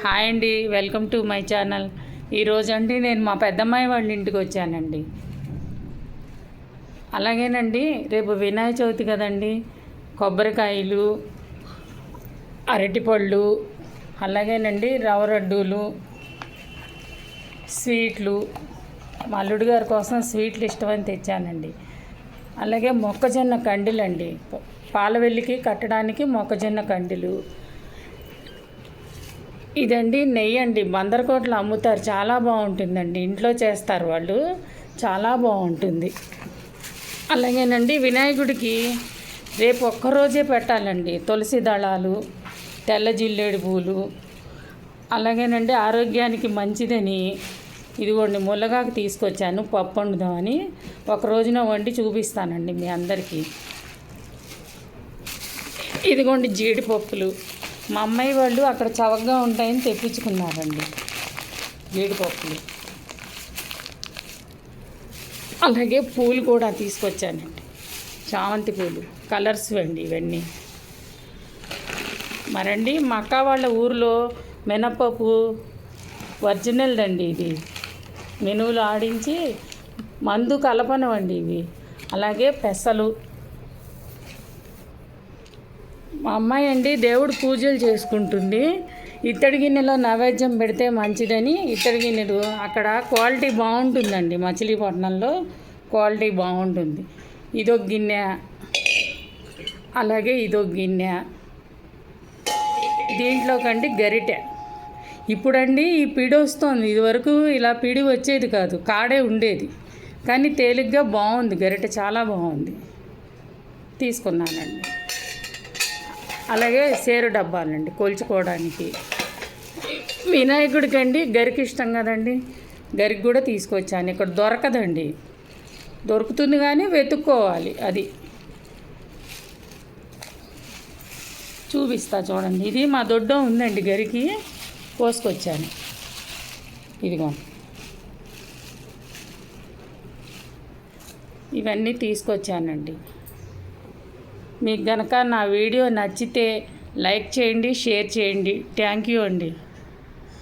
Hi అండి, welcome to my channel. ఈరోజు అండి నేను మా పెద్దమ్మాయి వాళ్ళ ఇంటికి వచ్చానండి. అలాగేనండి రేపు వినాయక చవితి కదండి. కొబ్బరికాయలు, అరటిపళ్ళు, అలాగేనండి రవ్వ లడ్డూలు, స్వీట్లు, మా అల్లుడు గారి కోసం స్వీట్లు ఇష్టమని తెచ్చానండి. అలాగే మొక్కజొన్న కండెలండి, పాలవెల్లికి కట్టడానికి మొక్కజొన్న కండెలు. ఇదండి నెయ్యి అండి, బందరకోటలో అమ్ముతారు, చాలా బాగుంటుందండి. ఇంట్లో చేస్తారు వాళ్ళు, చాలా బాగుంటుంది. అలాగేనండి వినాయకుడికి రేపు ఒక్కరోజే పెట్టాలండి తులసి దళాలు, తెల్ల జిల్లేడు పూలు. అలాగేనండి ఆరోగ్యానికి మంచిదని ఇదిగోండి ముల్లగాకు తీసుకొచ్చాను, పప్పు వండుదామని. ఒక రోజున వండి చూపిస్తానండి మీ అందరికీ. ఇదిగోండి జీడిపప్పులు, మా అమ్మాయి వాళ్ళు అక్కడ చవకగా ఉంటాయని తెప్పించుకున్నారండి జీడిపప్పులు. అలాగే పూలు కూడా తీసుకొచ్చానండి, చామంతి పూలు, కలర్స్ అండి ఇవన్నీ. మరండి మా అక్క వాళ్ళ ఊరిలో మినపప్పు ఒరిజినల్ అండి, ఇది మెనువులు ఆడించి మందు కలపనవండి ఇవి. అలాగే పెసలు. మా అమ్మాయి అండి దేవుడు పూజలు చేసుకుంటుంది. ఇత్తడి గిన్నెలో నైవేద్యం పెడితే మంచిదని ఇత్తడి గిన్నెలు అక్కడ క్వాలిటీ బాగుంటుందండి, మచిలీపట్నంలో క్వాలిటీ బాగుంటుంది. ఇదొక గిన్నె, అలాగే ఇదొక గిన్నె. దీంట్లోకండి గరిటె. ఇప్పుడండి ఈ పిడి వస్తుంది, ఇదివరకు ఇలా పిడి వచ్చేది కాదు, కాడే ఉండేది. కానీ తేలిగ్గా బాగుంది గరిటె, చాలా బాగుంది, తీసుకున్నానండి. అలాగే సేరు డబ్బాలండి కొలుచుకోవడానికి. వినాయకుడికి అండి గరికి ఇష్టం కదండి, గరికి కూడా తీసుకొచ్చాను. ఇక్కడ దొరకదండి, దొరుకుతుంది కానీ వెతుక్కోవాలి. అది చూపిస్తా చూడండి. ఇది మా దొడ్డ ఉందండి, గరికి కోసుకొచ్చాను. ఇదిగో ఇవన్నీ తీసుకొచ్చానండి. మీకు గనక నా వీడియో నచ్చితే లైక్ చేయండి, షేర్ చేయండి. థ్యాంక్ యూ అండి.